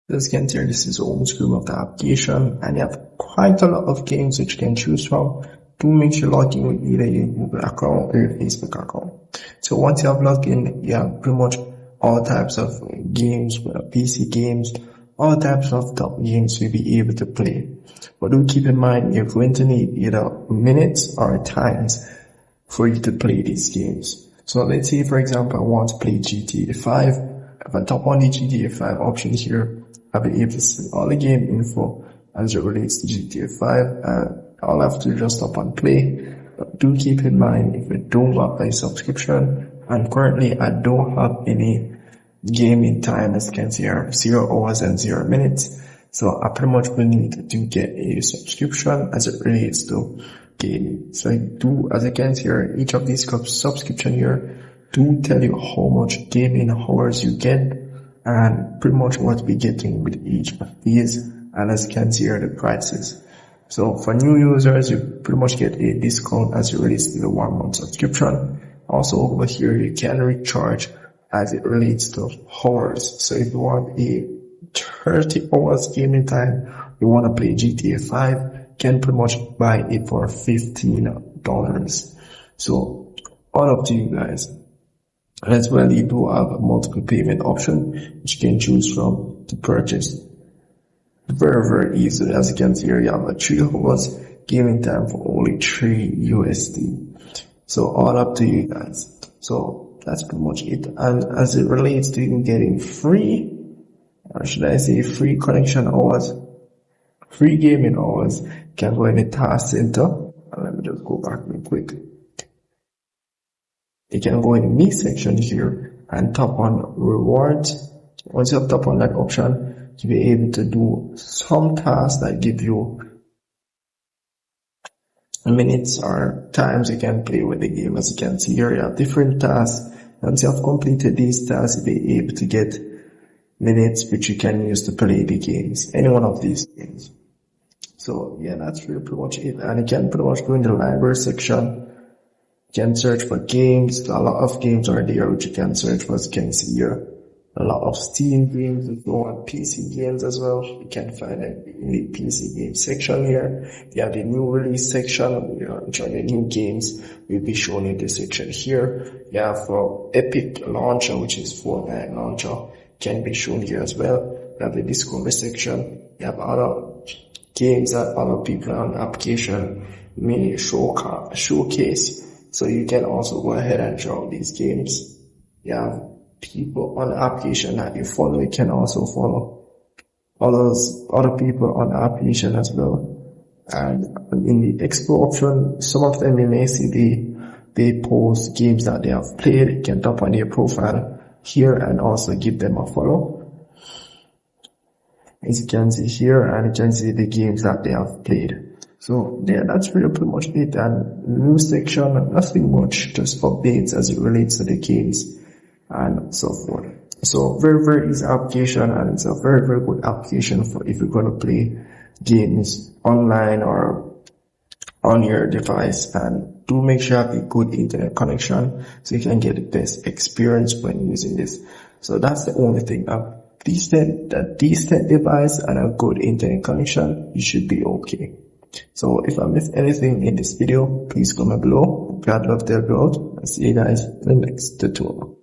As you can see, this is the home screen of the application, and you have quite a lot of games which you can choose from. Do make sure you log in with either your Google account or your Facebook account. So once you have logged in, you have pretty much all types of games, PC games, all types of top games you'll be able to play. But do keep in mind, you're going to need either minutes or times for you to play these games. So let's say, for example, I want to play GTA 5. If I tap on the GTA 5 option here, I'll be able to see all the game info as it relates to GTA 5, and I'll have to just stop and play. But do keep in mind, if you don't have a subscription, and currently I don't have any gaming time, as you can see here, 0 hours and 0 minutes. So I pretty much will need to get a subscription as it relates to gaming. So I do, as you can see here, each of these subscription here do tell you how much gaming hours you get and pretty much what we're getting with each of these. And as you can see here, the prices. So for new users, you pretty much get a discount as it relates to the 1 month subscription. Also over here, you can recharge as it relates to hours. So if you want a 30 hours gaming time, you want to play GTA 5, you can pretty much buy it for $15. So all up to you guys. As well, you do have a multiple payment option which you can choose from to purchase. Very easy. As you can see here, you have a 3 hours gaming time for only $3 USD. So all up to you guys. So that's pretty much it. And as it relates to even getting free, or should I say free connection hours, free gaming hours, you can go in the task center. And let me just go back real quick. You can go in the me section here and tap on rewards. Once you have tap on that option, you'll be able to do some tasks that give you minutes or times you can play with the game. As you can see here, you have different tasks. Once you have completed these tasks, you'll be able to get minutes which you can use to play the games, any one of these games. So yeah, that's really pretty much it. And you can pretty much go in the library section. You can search for games. A lot of games are there which you can search for, as you can see here. A lot of Steam games, if you want PC games as well, you can find it in the PC game section here. You have the new release section, which are the new games will be shown in this section here. You have Epic Launcher, which is Fortnite Launcher, can be shown here as well. You have the Discovery section. You have other games that other people on the application may showcase. So you can also go ahead and try out these games. You have people on the application that you follow. You can also follow other people on the application as well. And in the explore option, some of them you may see they post games that they have played. You can tap on their profile here and also give them a follow. As you can see here, and you can see the games that they have played. So yeah, that's really pretty much it. And new section, nothing much, just updates as it relates to the games and so forth. So very easy application, and it's a very good application for if you're going to play games online or on your device. And do make sure you have a good internet connection so you can get the best experience when using this. So that's the only thing. A decent device and a good internet connection, you should be okay. So if I missed anything in this video, please comment below. I'd love to help you out. I'll see you guys in the next tutorial.